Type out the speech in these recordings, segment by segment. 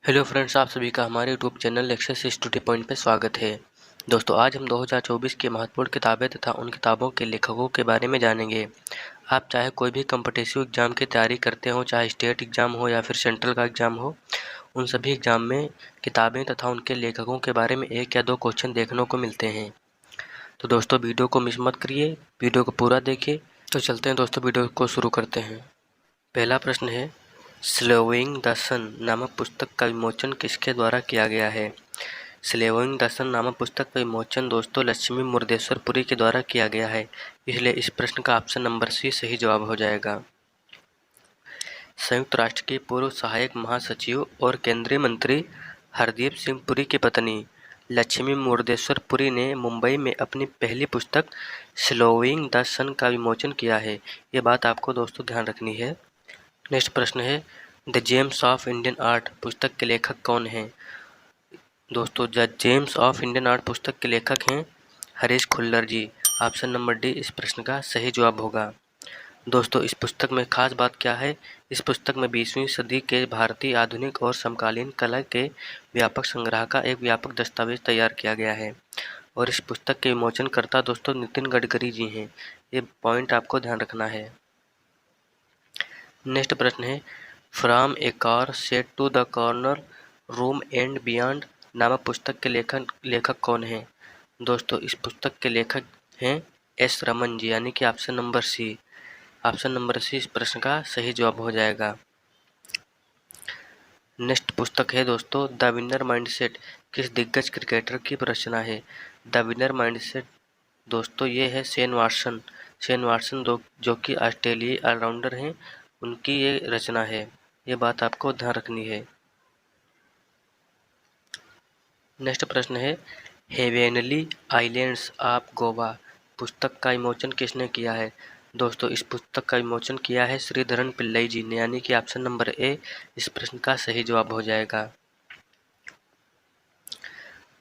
Hello friends, आप सभी का हमारे यूट्यूब चैनल लेक्चर से स्टडी पॉइंट पे स्वागत है। दोस्तों, आज हम 2024 की महत्वपूर्ण किताबें तथा उन किताबों के लेखकों के बारे में जानेंगे। आप चाहे कोई भी कॉम्पिटिटिव एग्जाम की तैयारी करते हो, चाहे स्टेट एग्जाम हो या फिर सेंट्रल का एग्जाम हो, उन सभी एग्जाम में किताबें तथा उनके लेखकों के बारे में 1 या 2 क्वेश्चन देखने को मिलते हैं। तो दोस्तों, वीडियो को मिस मत करिए, वीडियो को पूरा देखिए। तो चलते हैं दोस्तों, वीडियो को शुरू करते हैं। पहला प्रश्न है, स्लोइंग द सन नामक पुस्तक का विमोचन किसके द्वारा किया गया है? स्लोइंग द सन नामक पुस्तक का विमोचन दोस्तों लक्ष्मी मुर्देश्वरपुरी के द्वारा किया गया है, इसलिए इस प्रश्न का ऑप्शन नंबर सी सही जवाब हो जाएगा। संयुक्त राष्ट्र के पूर्व सहायक महासचिव और केंद्रीय मंत्री हरदीप सिंह पुरी की पत्नी लक्ष्मी मुर्देश्वरपुरी ने मुंबई में अपनी पहली पुस्तक स्लोइंग द सन का विमोचन किया है। ये बात आपको दोस्तों ध्यान रखनी है। नेक्स्ट प्रश्न है, the James of Indian art पुस्तक के लेखक कौन हैं? दोस्तों, the James of Indian art पुस्तक के लेखक हैं हरीश खुल्लर जी। ऑप्शन नंबर डी इस प्रश्न का सही जवाब होगा। दोस्तों, इस पुस्तक में खास बात क्या है? इस पुस्तक में 20वीं सदी के भारतीय आधुनिक और समकालीन कला के व्यापक संग्रह का एक व्यापक दस्तावेज तैयार किया गया है और इस पुस्तक के विमोचनकर्ता दोस्तों नितिन गडकरी जी हैं। ये पॉइंट आपको ध्यान रखना है। नेक्स्ट प्रश्न है, from a car set to the corner room and beyond नामक पुस्तक के लेखक कौन हैं? दोस्तों, इस पुस्तक के लेखक हैं एस रमन जी, यानी कि option number C. Option number C इस प्रश्न का सही जवाब हो जाएगा। नेक्स्ट पुस्तक है दोस्तों, द विनर माइंडसेट किस दिग्गज क्रिकेटर की रचना है? द विनर माइंडसेट दोस्तों ये है शेन वाटसन जो कि ऑस्ट्रेलियाई ऑलराउंडर हैं, उनकी ये रचना है। ये बात आपको ध्यान रखनी है। नेक्स्ट प्रश्न है, हेवेनली आइलैंड्स ऑफ गोवा पुस्तक का विमोचन किसने किया है? दोस्तों, इस पुस्तक का विमोचन किया है श्रीधरन पिल्लई जी ने, यानी कि ऑप्शन नंबर ए इस प्रश्न का सही जवाब हो जाएगा।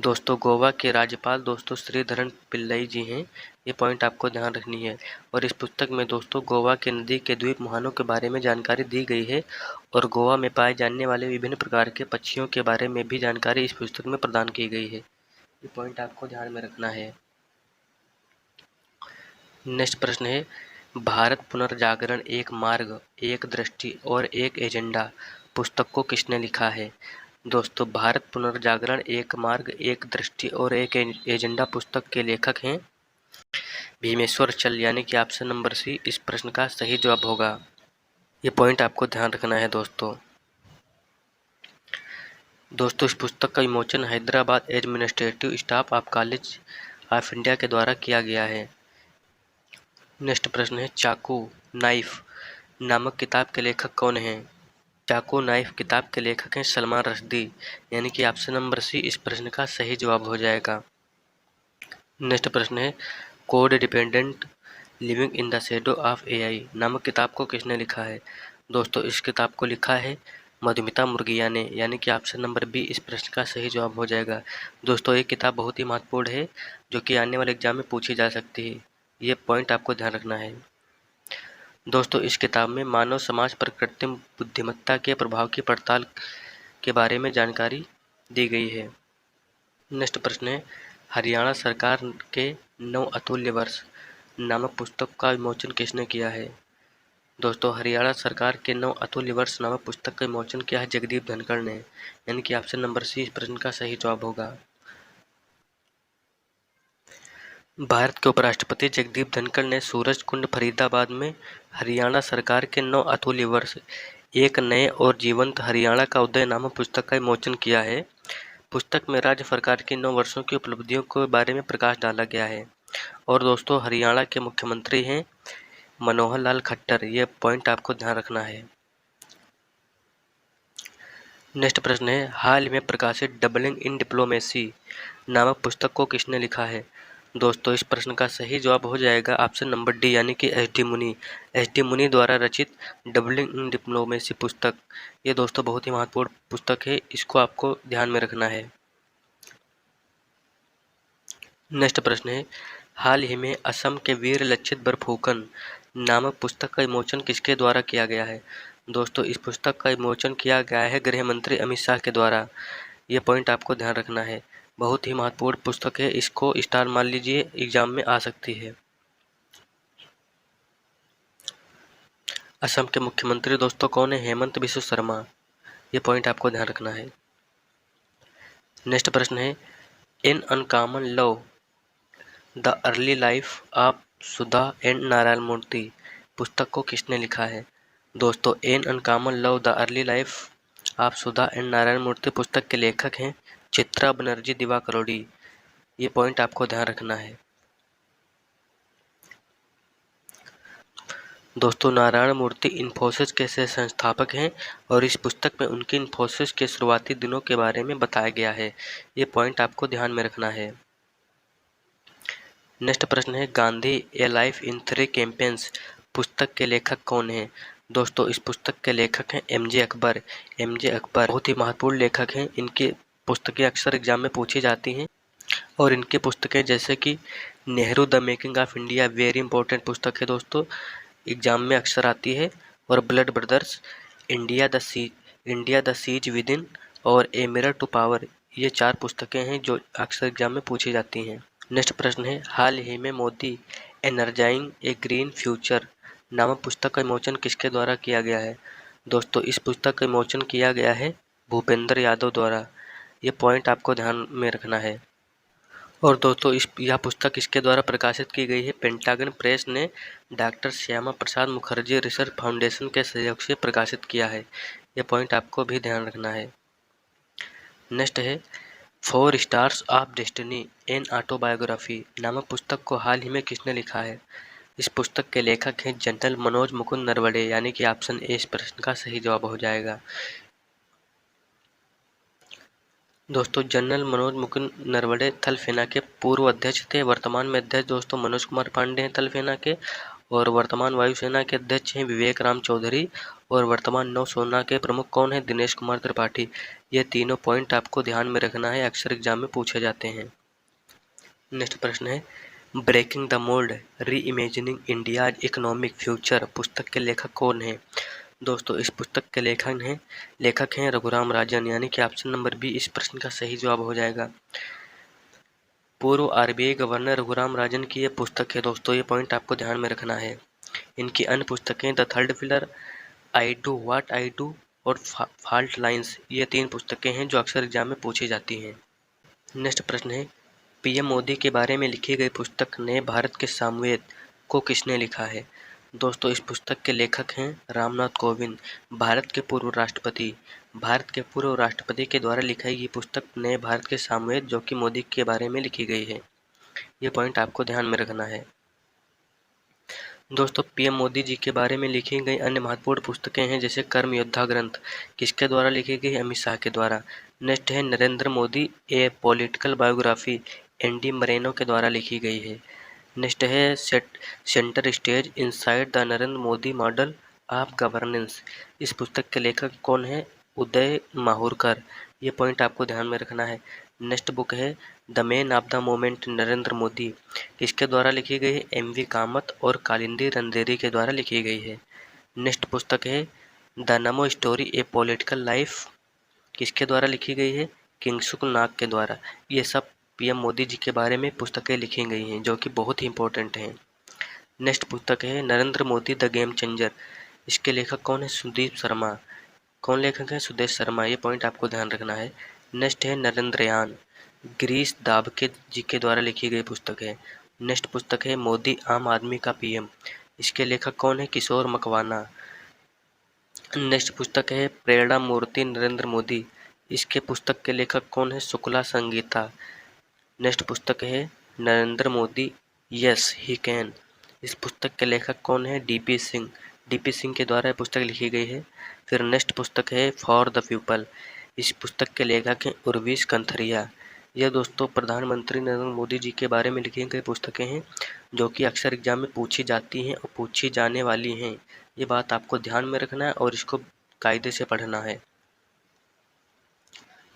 दोस्तों, गोवा के राज्यपाल दोस्तों श्रीधरन पिल्लई जी हैं। ये पॉइंट आपको ध्यान रखनी है। और इस पुस्तक में दोस्तों गोवा के नदी के द्वीप मुहानों के बारे में जानकारी दी गई है और गोवा में पाए जाने वाले विभिन्न प्रकार के पक्षियों के बारे में भी जानकारी इस पुस्तक में प्रदान की गई है। ये पॉइंट आपको ध्यान में रखना है। नेक्स्ट प्रश्न है, भारत पुनर्जागरण एक मार्ग, एक दृष्टि और एक एजेंडा पुस्तक को किसने लिखा है? दोस्तों, भारत पुनर्जागरण एक मार्ग, एक दृष्टि और एक एजेंडा पुस्तक के लेखक हैं भीमेश्वर चल, यानी कि ऑप्शन नंबर सी इस प्रश्न का सही जवाब होगा। ये पॉइंट आपको ध्यान रखना है दोस्तों। इस पुस्तक का विमोचन Hyderabad administrative staff of college of India के द्वारा किया गया है। नेक्स्ट प्रश्न है, चाकू नाइफ नामक किताब के लेखक कौन हैं? चाकू नाइफ किताब के लेखक हैं सलमान रश्दी, यानी कि ऑप्शन नंबर सी इस प्रश्न का सही जवाब हो जाएगा। नेक्स्ट प्रश्न है, code dependent living in the shadow of AI नामक किताब को किसने लिखा है? दोस्तों, इस किताब को लिखा है मधुमिता मुर्गिया ने, यानी कि ऑप्शन नंबर बी इस प्रश्न का सही जवाब हो जाएगा। दोस्तों, ये किताब बहुत ही महत्वपूर्ण है जो कि आने वाले एग्जाम में पूछी जा सकती है। ये पॉइंट आपको ध्यान रखना है। दोस्तों, इस किताब में मानव समाज पर कृत्रिम बुद्धिमत्ता के प्रभाव की पड़ताल के बारे में जानकारी दी गई है। नेक्स्ट प्रश्न है, हरियाणा सरकार के 9 अतुल्य वर्ष नामक पुस्तक का विमोचन किसने किया है? दोस्तों, हरियाणा सरकार के 9 अतुल्य वर्ष नामक पुस्तक का विमोचन किया है जगदीप धनखड़ ने, यानी कि ऑप्शन नंबर सी इस प्रश्न का सही जवाब होगा। भारत के उपराष्ट्रपति जगदीप धनखड़ ने सूरज कुंड फरीदाबाद में हरियाणा सरकार के 9 अतुल्य वर्ष एक नए और जीवंत हरियाणा का उदय नामक पुस्तक का विमोचन किया है। पुस्तक में राज्य सरकार की 9 वर्षों की उपलब्धियों के बारे में प्रकाश डाला गया है और दोस्तों हरियाणा के मुख्यमंत्री हैं मनोहर लाल खट्टर। ये पॉइंट आपको ध्यान रखना है। नेक्स्ट प्रश्न है, हाल में प्रकाशित डबलिंग इन डिप्लोमेसी नामक पुस्तक को किसने लिखा है? दोस्तों, इस प्रश्न का सही जवाब हो जाएगा ऑप्शन नंबर डी, यानी कि एस डी मुनी द्वारा रचित डबलिंग इन डिप्लोमेसी पुस्तक। ये दोस्तों बहुत ही महत्वपूर्ण पुस्तक है, इसको आपको ध्यान में रखना है। नेक्स्ट प्रश्न है, हाल ही में असम के वीर लक्षित बरफुकन नामक पुस्तक का विमोचन किसके द्वारा किया गया है? दोस्तों इस पुस्तक का विमोचन किया गया है गृह मंत्री अमित शाह के द्वारा। ये पॉइंट आपको ध्यान रखना है। बहुत ही महत्वपूर्ण पुस्तक है, इसको स्टार मान लीजिए, एग्जाम में आ सकती है। असम के मुख्यमंत्री दोस्तों कौन है? हेमंत बिस्व शर्मा। ये पॉइंट आपको ध्यान रखना है। नेक्स्ट प्रश्न है an uncommon love the early life of Sudha and Narayana Murthy पुस्तक को किसने लिखा है? दोस्तों an uncommon love the early life of Sudha and Narayana Murthy पुस्तक के लेखक हैं चित्रा बनर्जी दिवाकरोडी। ये पॉइंट आपको ध्यान रखना है। दोस्तों नारायण मूर्ति इन्फोसिस के से संस्थापक हैं और इस पुस्तक में उनकी इन्फोसिस के शुरुआती दिनों के बारे में बताया गया है। ये पॉइंट आपको ध्यान में रखना है। नेक्स्ट प्रश्न है गांधी ए लाइफ इन 3 कैंपेन्स पुस्तक के लेखक कौन हैं? दोस्तों इस पुस्तक के लेखक हैं एमजे अकबर। एमजे अकबर बहुत ही महत्वपूर्ण लेखक हैं। इनकी पुस्तकें अक्सर एग्जाम में पूछी जाती हैं और इनकी पुस्तकें जैसे कि Nehru the making of India very important पुस्तक है दोस्तों, एग्जाम में अक्सर आती है। और blood brothers, India the siege within और ए मिरर टू पावर, ये 4 पुस्तकें हैं जो अक्सर एग्जाम में पूछी जाती हैं। नेक्स्ट प्रश्न है हाल ही में मोदी एनर्जाइंग ए ग्रीन फ्यूचर नामक पुस्तक का विमोचन किसके द्वारा किया गया है? दोस्तों इस पुस्तक का विमोचन किया गया है भूपेंद्र यादव द्वारा। ये पॉइंट आपको ध्यान में रखना है। और दोस्तों यह पुस्तक इसके द्वारा प्रकाशित की गई है। पेंटागन प्रेस ने doctor Shyama Prasad Mukherjee research foundation के सहयोग से प्रकाशित किया है। यह पॉइंट आपको भी ध्यान रखना है। नेक्स्ट है 4 stars of destiny an autobiography नामक पुस्तक को हाल ही में किसने लिखा है? इस पुस्तक के लेखक हैं जनरल मनोज मुकुंद नरवड़े, यानी कि ऑप्शन ए इस प्रश्न का सही जवाब हो जाएगा। दोस्तों जनरल मनोज मुकुंद नरवड़े थल सेना के पूर्व अध्यक्ष थे। वर्तमान में अध्यक्ष दोस्तों मनोज कुमार पांडे हैं थल सेना के, और वर्तमान वायुसेना के अध्यक्ष हैं विवेक राम चौधरी, और वर्तमान नौसेना के प्रमुख कौन है? दिनेश कुमार त्रिपाठी। ये तीनों पॉइंट आपको ध्यान में रखना है, अक्सर एग्जाम में पूछे जाते हैं। नेक्स्ट प्रश्न है ब्रेकिंग द मोल्ड री इमेजिनिंग इंडियाज इकोनॉमिक फ्यूचर पुस्तक के लेखक कौन है? दोस्तों इस पुस्तक के लेखक हैं रघुराम राजन, यानी कि ऑप्शन नंबर बी इस प्रश्न का सही जवाब हो जाएगा। पूर्व आरबीआई गवर्नर रघुराम राजन की यह पुस्तक है दोस्तों, ये पॉइंट आपको ध्यान में रखना है। इनकी अन्य पुस्तकें the third pillar, I do what I do और फॉल्ट लाइंस, ये 3 पुस्तकें हैं जो अक्सर एग्जाम में पूछी जाती हैं। नेक्स्ट प्रश्न है पीएम मोदी के बारे में लिखी गई पुस्तक नए भारत के सामवेद को किसने लिखा है? दोस्तों इस पुस्तक के लेखक हैं रामनाथ कोविंद, भारत के पूर्व राष्ट्रपति के द्वारा लिखाई गई पुस्तक नए भारत के सामवेद जो कि मोदी के बारे में लिखी गई है। ये पॉइंट आपको ध्यान में रखना है। दोस्तों पीएम मोदी जी के बारे में लिखी गई अन्य महत्वपूर्ण पुस्तकें हैं जैसे कर्म योद्धा ग्रंथ, किसके द्वारा लिखी गई? अमित शाह के द्वारा। नेक्स्ट है नरेंद्र मोदी ए पॉलिटिकल बायोग्राफी, एनडी मरेनो के द्वारा लिखी गई है। नेक्स्ट है centre stage inside the Narendra Modi model of governance, इस पुस्तक के लेखक कौन है? उदय माहुरकर। ये पॉइंट आपको ध्यान में रखना है। नेक्स्ट बुक है the man of the moment Narendra Modi, किसके द्वारा लिखी गई है? एमवी कामत और कालिंदी रंधेरी के द्वारा लिखी गई है। नेक्स्ट पुस्तक है the NaMo story A political life, किसके द्वारा लिखी गई है? किंगसुक नाग के द्वारा। ये सब पीएम मोदी जी के बारे में पुस्तकें लिखी गई हैं जो कि बहुत ही इंपॉर्टेंट हैं। नेक्स्ट पुस्तक है Narendra Modi the game changer, इसके लेखक कौन है? सुदीप शर्मा। कौन लेखक है? सुदेश शर्मा। ये पॉइंट आपको ध्यान रखना है। नेक्स्ट है नरेंद्रयान, गिरीश दाभके जी के द्वारा लिखी गई पुस्तक है। नेक्स्ट पुस्तक है मोदी आम आदमी का पीएम, इसके लेखक कौन है? किशोर मकवाना। नेक्स्ट पुस्तक है प्रेरणा मूर्ति नरेंद्र मोदी, इसके पुस्तक के लेखक कौन है? शुक्ला संगीता। नेक्स्ट पुस्तक है Narendra Modi yes he can, इस पुस्तक के लेखक कौन है? डीपी सिंह। डीपी सिंह के द्वारा यह पुस्तक लिखी गई है। फिर नेक्स्ट पुस्तक है फॉर द पीपल, इस पुस्तक के लेखक हैं उर्वीश कंथरिया। यह दोस्तों प्रधानमंत्री नरेंद्र मोदी जी के बारे में लिखी गई पुस्तकें हैं जो कि अक्सर एग्जाम में पूछी जाती हैं और पूछी जाने वाली हैं। ये बात आपको ध्यान में रखना है और इसको कायदे से पढ़ना है।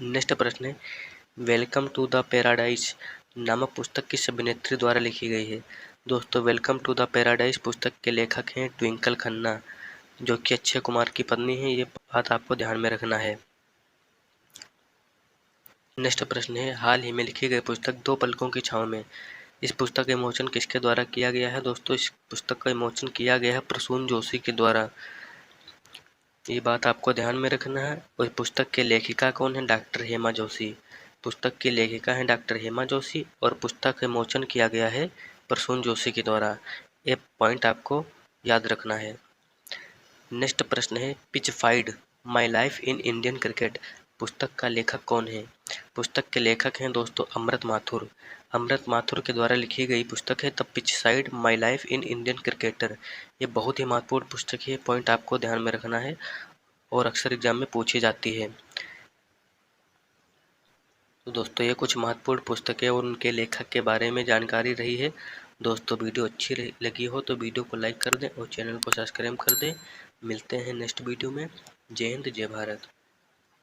नेक्स्ट प्रश्न है वेलकम टू द पैराडाइज नामक पुस्तक किस अभिनेत्री द्वारा लिखी गई है? दोस्तों वेलकम टू द पैराडाइज पुस्तक के लेखक हैं ट्विंकल खन्ना। जो कि अक्षय कुमार की पत्नी है। ये बात आपको ध्यान में रखना है। नेक्स्ट प्रश्न है, हाल ही में लिखी गई पुस्तक दो पलकों की छाँव में, इस पुस्तक का विमोचन किसके द्वारा किया गया है? दोस्तों, इस पुस्तक का विमोचन किया गया है प्रसून जोशी के द्वारा। ये बात आपको ध्यान में रखना है। और पुस्तक के लेखिका कौन है? डॉक्टर हेमा जोशी। पुस्तक की लेखिका है डॉक्टर हेमा जोशी और पुस्तक का विमोचन किया गया है प्रसून जोशी के द्वारा। ये पॉइंट आपको याद रखना है। नेक्स्ट प्रश्न है, pitchside my life in Indian cricket, पुस्तक का लेखक कौन है? पुस्तक के लेखक हैं दोस्तों अमृत माथुर। अमृत माथुर के द्वारा लिखी गई पुस्तक है the pitchside my life in Indian cricketer. ये बहुत ही महत्वपूर्ण पुस्तक है, पॉइंट आपको ध्यान में रखना है और अक्सर एग्जाम में पूछी जाती है। तो दोस्तों, ये कुछ महत्वपूर्ण पुस्तकें और उनके लेखक के बारे में जानकारी रही है। दोस्तों, वीडियो अच्छी लगी हो तो वीडियो को लाइक कर दें और चैनल को सब्सक्राइब कर दें। मिलते हैं नेक्स्ट वीडियो में। जय हिंद, जय भारत।